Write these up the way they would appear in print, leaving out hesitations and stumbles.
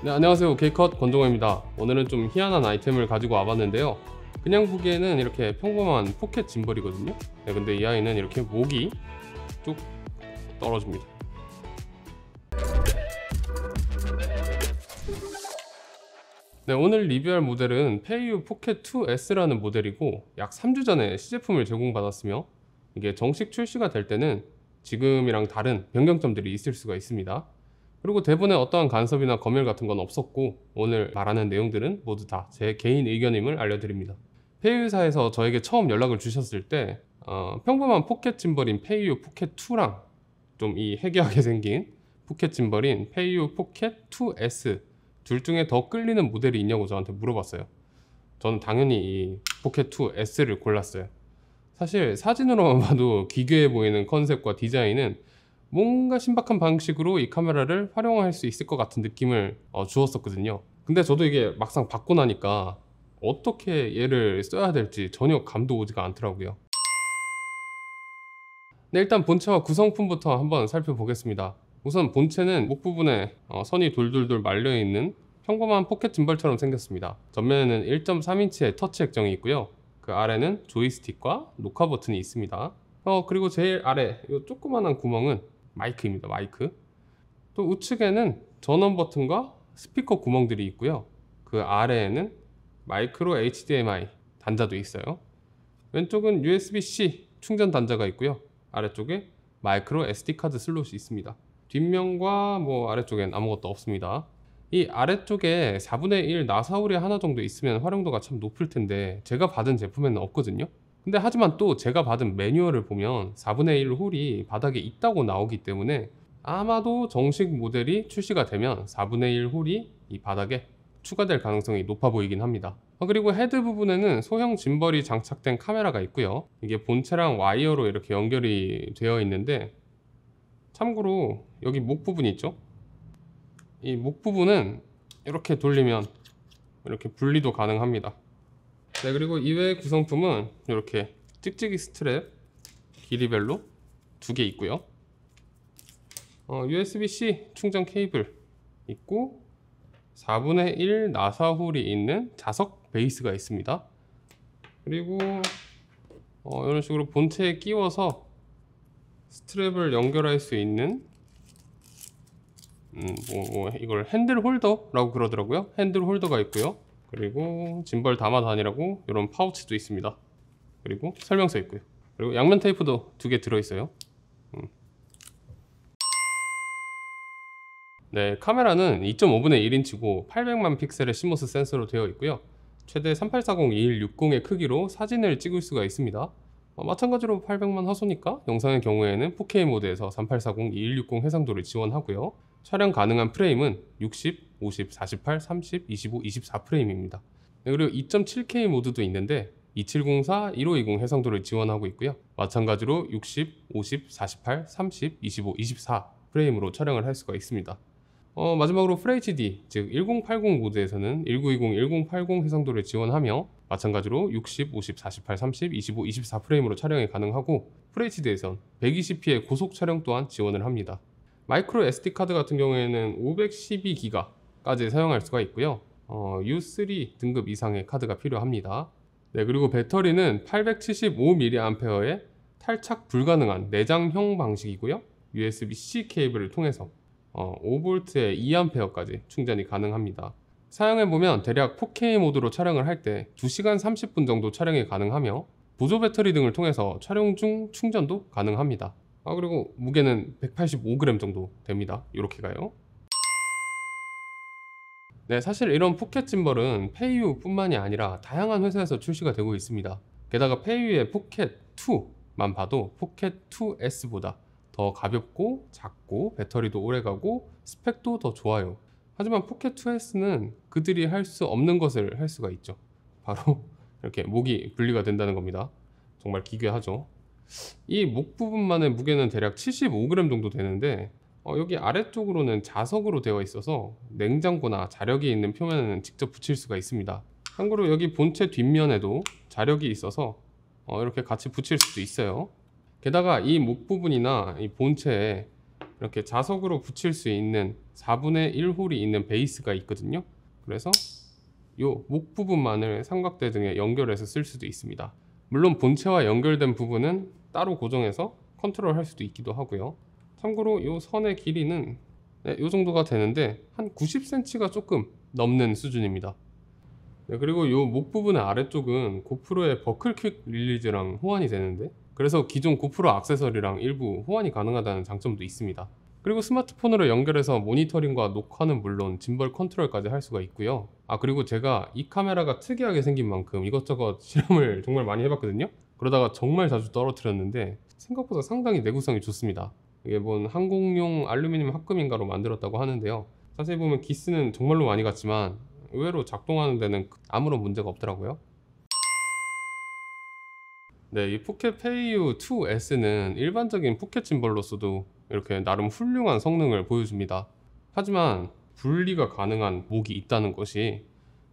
네, 안녕하세요. K컷 권종호입니다. 오늘은 좀 희한한 아이템을 가지고 와봤는데요. 그냥 보기에는 이렇게 평범한 포켓 짐벌이거든요. 네, 근데 이 아이는 이렇게 목이 쭉 떨어집니다. 네, 오늘 리뷰할 모델은 페이유 포켓 2S라는 모델이고 약 3주 전에 시제품을 제공받았으며 이게 정식 출시가 될 때는 지금이랑 다른 변경점들이 있을 수가 있습니다. 그리고 대본에 어떠한 간섭이나 검열 같은 건 없었고 오늘 말하는 내용들은 모두 다 제 개인 의견임을 알려드립니다. 페이유사에서 저에게 처음 연락을 주셨을 때 평범한 포켓 짐벌인 페이유 포켓 2랑 좀 이 해괴하게 생긴 포켓 짐벌인 페이유 포켓 2S 둘 중에 더 끌리는 모델이 있냐고 저한테 물어봤어요. 저는 당연히 이 포켓 2S를 골랐어요. 사실 사진으로만 봐도 기괴해 보이는 컨셉과 디자인은 뭔가 신박한 방식으로 이 카메라를 활용할 수 있을 것 같은 느낌을 주었었거든요. 근데 저도 이게 막상 받고 나니까 어떻게 얘를 써야 될지 전혀 감도 오지가 않더라고요. 네, 일단 본체와 구성품부터 한번 살펴보겠습니다. 우선 본체는 목 부분에 선이 돌돌돌 말려있는 평범한 포켓 짐벌처럼 생겼습니다. 전면에는 1.3인치의 터치 액정이 있고요. 그 아래는 조이스틱과 녹화 버튼이 있습니다. 그리고 제일 아래 이 조그만한 구멍은 마이크입니다. 마이크. 또 우측에는 전원 버튼과 스피커 구멍들이 있고요. 그 아래에는 마이크로 HDMI 단자도 있어요. 왼쪽은 USB-C 충전 단자가 있고요. 아래쪽에 마이크로 SD카드 슬롯이 있습니다. 뒷면과 아래쪽엔 아무것도 없습니다. 이 아래쪽에 4분의 1 나사홀이 하나 정도 있으면 활용도가 참 높을 텐데 제가 받은 제품에는 없거든요. 근데 하지만 또 제가 받은 매뉴얼을 보면 4분의 1 홀이 바닥에 있다고 나오기 때문에 아마도 정식 모델이 출시가 되면 4분의 1 홀이 이 바닥에 추가될 가능성이 높아 보이긴 합니다. 그리고 헤드 부분에는 소형 짐벌이 장착된 카메라가 있고요. 이게 본체랑 와이어로 이렇게 연결이 되어 있는데 참고로 여기 목 부분 있죠? 이 목 부분은 이렇게 돌리면 이렇게 분리도 가능합니다. 네, 그리고 이외의 구성품은 이렇게 찍찍이 스트랩 길이별로 2개 있고요. USB-C 충전 케이블 있고 4분의 1 나사홀이 있는 자석 베이스가 있습니다. 그리고 이런 식으로 본체에 끼워서 스트랩을 연결할 수 있는 이걸 핸들 홀더라고 그러더라고요. 핸들 홀더가 있고요. 그리고 짐벌 담아 다니라고 이런 파우치도 있습니다. 그리고 설명서 있고요. 그리고 양면 테이프도 2개 들어있어요. 네, 카메라는 2.5분의 1인치고 800만 픽셀의 시모스 센서로 되어 있고요. 최대 3840-2160의 크기로 사진을 찍을 수가 있습니다. 마찬가지로 800만 화소니까 영상의 경우에는 4K 모드에서 3840-2160 해상도를 지원하고요. 촬영 가능한 프레임은 60, 50, 48, 30, 25, 24 프레임입니다. 네, 그리고 2.7K 모드도 있는데 2704, 1520 해상도를 지원하고 있고요. 마찬가지로 60, 50, 48, 30, 25, 24 프레임으로 촬영을 할 수가 있습니다. 마지막으로 FHD, 즉 1080 모드에서는 1920, 1080 해상도를 지원하며 마찬가지로 60, 50, 48, 30, 25, 24 프레임으로 촬영이 가능하고 FHD에선 120p의 고속 촬영 또한 지원을 합니다. 마이크로 SD카드 같은 경우에는 512기가까지 사용할 수가 있고요. U3 등급 이상의 카드가 필요합니다. 네, 그리고 배터리는 875mAh의 탈착 불가능한 내장형 방식이고요. USB-C 케이블을 통해서 5V의 2A까지 충전이 가능합니다. 사용해보면 대략 4K 모드로 촬영을 할 때 2시간 30분 정도 촬영이 가능하며 보조 배터리 등을 통해서 촬영 중 충전도 가능합니다. 그리고 무게는 185g 정도 됩니다. 이렇게 가요. 네, 사실 이런 포켓 짐벌은 페이유 뿐만이 아니라 다양한 회사에서 출시가 되고 있습니다. 게다가 페이유의 포켓 2만 봐도 포켓 2S보다 더 가볍고 작고 배터리도 오래가고 스펙도 더 좋아요. 하지만 포켓 2S는 그들이 할 수 없는 것을 할 수가 있죠. 바로 이렇게 목이 분리가 된다는 겁니다. 정말 기괴하죠. 이 목 부분만의 무게는 대략 75g 정도 되는데 여기 아래쪽으로는 자석으로 되어 있어서 냉장고나 자력이 있는 표면에는 직접 붙일 수가 있습니다. 참고로 여기 본체 뒷면에도 자력이 있어서 이렇게 같이 붙일 수도 있어요. 게다가 이 목 부분이나 이 본체에 이렇게 자석으로 붙일 수 있는 4분의 1 홀이 있는 베이스가 있거든요. 그래서 요 목 부분만을 삼각대 등에 연결해서 쓸 수도 있습니다. 물론 본체와 연결된 부분은 따로 고정해서 컨트롤 할 수도 있기도 하고요. 참고로 요 선의 길이는 요 정도가 되는데 한 90cm가 조금 넘는 수준입니다. 네, 그리고 요 목 부분의 아래쪽은 고프로의 버클 퀵 릴리즈랑 호환이 되는데, 그래서 기존 고프로 액세서리랑 일부 호환이 가능하다는 장점도 있습니다. 그리고 스마트폰으로 연결해서 모니터링과 녹화는 물론 짐벌 컨트롤까지 할 수가 있고요. 그리고 제가 이 카메라가 특이하게 생긴 만큼 이것저것 실험을 정말 많이 해봤거든요. 그러다가 정말 자주 떨어뜨렸는데 생각보다 상당히 내구성이 좋습니다. 이게 뭔 항공용 알루미늄 합금인가로 만들었다고 하는데요. 자세히 보면 기스는 정말로 많이 갔지만 의외로 작동하는 데는 아무런 문제가 없더라고요. 네, 이 포켓 페이유 2S는 일반적인 포켓 짐벌로서도 이렇게 나름 훌륭한 성능을 보여줍니다. 하지만 분리가 가능한 목이 있다는 것이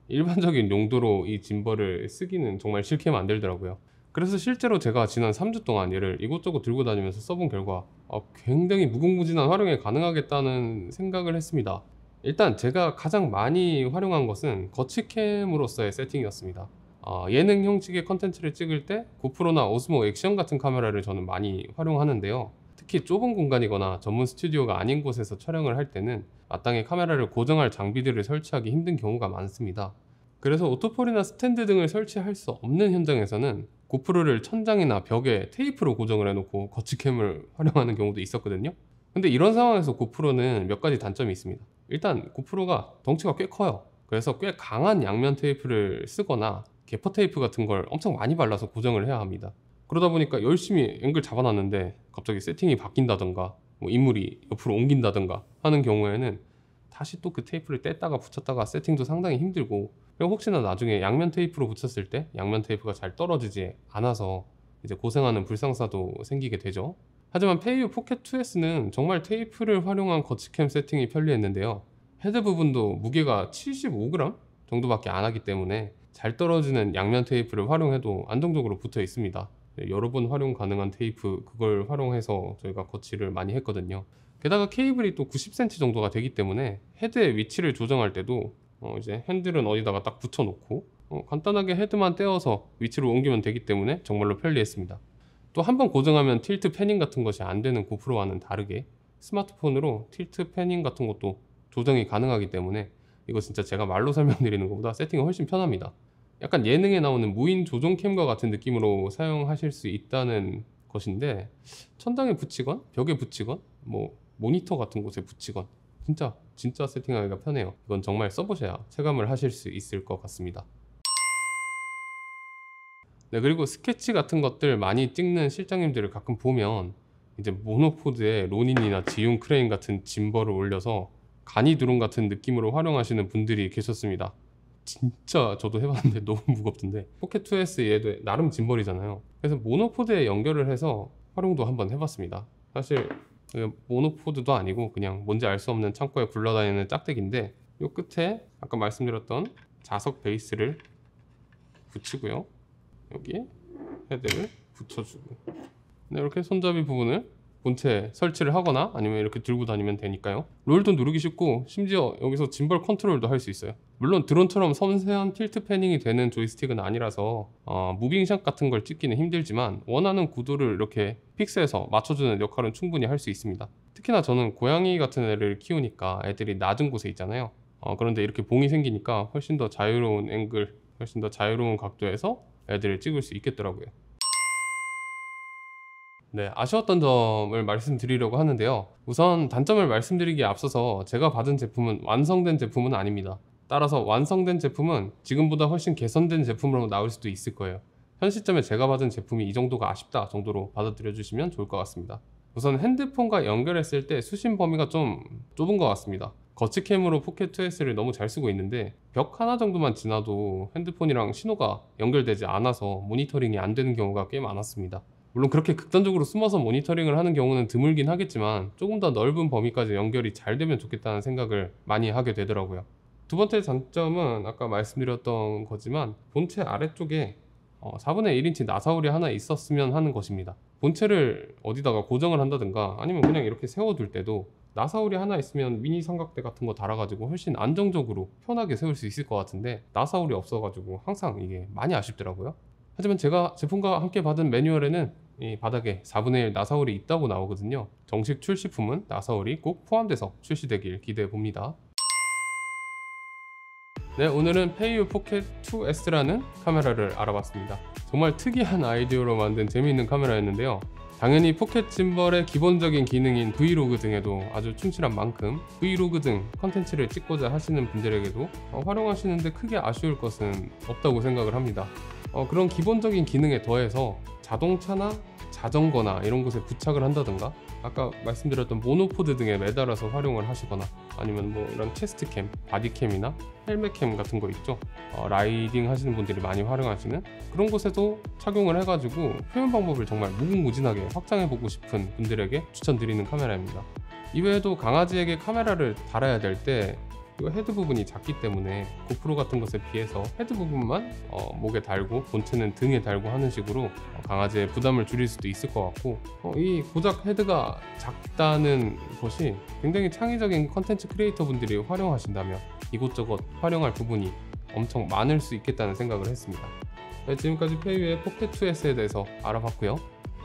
일반적인 용도로 이 짐벌을 쓰기는 정말 싫게 만들더라고요. 그래서 실제로 제가 지난 3주 동안 얘를 이곳저곳 들고 다니면서 써본 결과 굉장히 무궁무진한 활용이 가능하겠다는 생각을 했습니다. 일단 제가 가장 많이 활용한 것은 거치캠으로서의 세팅이었습니다. 예능 형식의 컨텐츠를 찍을 때 고프로나 오스모 액션 같은 카메라를 저는 많이 활용하는데요. 특히 좁은 공간이거나 전문 스튜디오가 아닌 곳에서 촬영을 할 때는 마땅히 카메라를 고정할 장비들을 설치하기 힘든 경우가 많습니다. 그래서 오토폴이나 스탠드 등을 설치할 수 없는 현장에서는 고프로를 천장이나 벽에 테이프로 고정을 해놓고 거치캠을 활용하는 경우도 있었거든요. 근데 이런 상황에서 고프로는 몇 가지 단점이 있습니다. 일단 고프로가 덩치가 꽤 커요. 그래서 꽤 강한 양면 테이프를 쓰거나 개퍼 테이프 같은 걸 엄청 많이 발라서 고정을 해야 합니다. 그러다 보니까 열심히 앵글 잡아놨는데 갑자기 세팅이 바뀐다던가 인물이 옆으로 옮긴다던가 하는 경우에는 다시 또 그 테이프를 뗐다가 붙였다가 세팅도 상당히 힘들고, 그리고 혹시나 나중에 양면 테이프로 붙였을 때 양면 테이프가 잘 떨어지지 않아서 이제 고생하는 불상사도 생기게 되죠. 하지만 페이유 포켓 2S는 정말 테이프를 활용한 거치캠 세팅이 편리했는데요. 헤드 부분도 무게가 75g 정도밖에 안 하기 때문에 잘 떨어지는 양면 테이프를 활용해도 안정적으로 붙어 있습니다. 여러 번 활용 가능한 테이프, 그걸 활용해서 저희가 거치를 많이 했거든요. 게다가 케이블이 또 90cm 정도가 되기 때문에 헤드의 위치를 조정할 때도 이제 핸들은 어디다가 딱 붙여 놓고 간단하게 헤드만 떼어서 위치를 옮기면 되기 때문에 정말로 편리했습니다. 또 한 번 고정하면 틸트 패닝 같은 것이 안 되는 고프로와는 다르게 스마트폰으로 틸트 패닝 같은 것도 조정이 가능하기 때문에 이거 진짜 제가 말로 설명드리는 것보다 세팅이 훨씬 편합니다. 약간 예능에 나오는 무인 조종캠과 같은 느낌으로 사용하실 수 있다는 것인데, 천장에 붙이건 벽에 붙이건 모니터 같은 곳에 붙이건 진짜 세팅하기가 편해요. 이건 정말 써보셔야 체감을 하실 수 있을 것 같습니다. 네, 그리고 스케치 같은 것들 많이 찍는 실장님들을 가끔 보면 이제 모노포드에 로닌이나 지움 크레인 같은 짐벌을 올려서 간이 드론 같은 느낌으로 활용하시는 분들이 계셨습니다. 진짜 저도 해봤는데 너무 무겁던데, 포켓 2S 얘도 나름 짐벌이잖아요. 그래서 모노포드에 연결을 해서 활용도 한번 해봤습니다. 사실 모노포드도 아니고 그냥 뭔지 알 수 없는 창고에 굴러다니는 짝대기인데, 요 끝에 아까 말씀드렸던 자석 베이스를 붙이고요, 여기 헤드를 붙여주고, 네, 이렇게 손잡이 부분을 본체에 설치를 하거나 아니면 이렇게 들고 다니면 되니까요. 롤도 누르기 쉽고 심지어 여기서 짐벌 컨트롤도 할 수 있어요. 물론 드론처럼 섬세한 틸트 패닝이 되는 조이스틱은 아니라서 무빙샷 같은 걸 찍기는 힘들지만 원하는 구도를 이렇게 픽스해서 맞춰주는 역할은 충분히 할 수 있습니다. 특히나 저는 고양이 같은 애를 키우니까 애들이 낮은 곳에 있잖아요. 그런데 이렇게 봉이 생기니까 훨씬 더 자유로운 앵글, 훨씬 더 자유로운 각도에서 애들을 찍을 수 있겠더라고요. 네, 아쉬웠던 점을 말씀드리려고 하는데요. 우선 단점을 말씀드리기에 앞서서 제가 받은 제품은 완성된 제품은 아닙니다. 따라서 완성된 제품은 지금보다 훨씬 개선된 제품으로 나올 수도 있을 거예요. 현 시점에 제가 받은 제품이 이 정도가 아쉽다 정도로 받아들여 주시면 좋을 것 같습니다. 우선 핸드폰과 연결했을 때 수신 범위가 좀 좁은 것 같습니다. 거치캠으로 포켓 2S를 너무 잘 쓰고 있는데 벽 하나 정도만 지나도 핸드폰이랑 신호가 연결되지 않아서 모니터링이 안 되는 경우가 꽤 많았습니다. 물론 그렇게 극단적으로 숨어서 모니터링을 하는 경우는 드물긴 하겠지만 조금 더 넓은 범위까지 연결이 잘 되면 좋겠다는 생각을 많이 하게 되더라고요. 두 번째 장점은 아까 말씀드렸던 거지만 본체 아래쪽에 4분의 1인치 나사울이 하나 있었으면 하는 것입니다. 본체를 어디다가 고정을 한다든가 아니면 그냥 이렇게 세워둘 때도 나사울이 하나 있으면 미니 삼각대 같은 거 달아가지고 훨씬 안정적으로 편하게 세울 수 있을 것 같은데, 나사울이 없어가지고 항상 이게 많이 아쉽더라고요. 하지만 제가 제품과 함께 받은 매뉴얼에는 이 바닥에 4분의 1 나사울이 있다고 나오거든요. 정식 출시품은 나사울이 꼭 포함돼서 출시되길 기대해 봅니다. 네, 오늘은 페이유 포켓 2S라는 카메라를 알아봤습니다. 정말 특이한 아이디어로 만든 재미있는 카메라였는데요. 당연히 포켓 짐벌의 기본적인 기능인 브이로그 등에도 아주 충실한 만큼 브이로그 등 컨텐츠를 찍고자 하시는 분들에게도 활용하시는데 크게 아쉬울 것은 없다고 생각을 합니다. 그런 기본적인 기능에 더해서 자동차나 자전거나 이런 곳에 부착을 한다든가, 아까 말씀드렸던 모노포드 등에 매달아서 활용을 하시거나, 아니면 뭐 이런 체스트캠, 바디캠이나 헬멧캠 같은 거 있죠. 라이딩 하시는 분들이 많이 활용하시는 그런 곳에도 착용을 해가지고 표현 방법을 정말 무궁무진하게 확장해보고 싶은 분들에게 추천드리는 카메라입니다. 이외에도 강아지에게 카메라를 달아야 될 때 이거 헤드 부분이 작기 때문에 고프로 같은 것에 비해서 헤드 부분만 목에 달고 본체는 등에 달고 하는 식으로 강아지의 부담을 줄일 수도 있을 것 같고, 이 고작 헤드가 작다는 것이 굉장히 창의적인 컨텐츠 크리에이터 분들이 활용하신다면 이곳저곳 활용할 부분이 엄청 많을 수 있겠다는 생각을 했습니다. 네, 지금까지 페이유의 포켓 2S에 대해서 알아봤고요.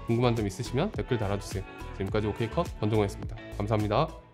궁금한 점 있으시면 댓글 달아주세요. 지금까지 OK컷 권정호였습니다. 감사합니다.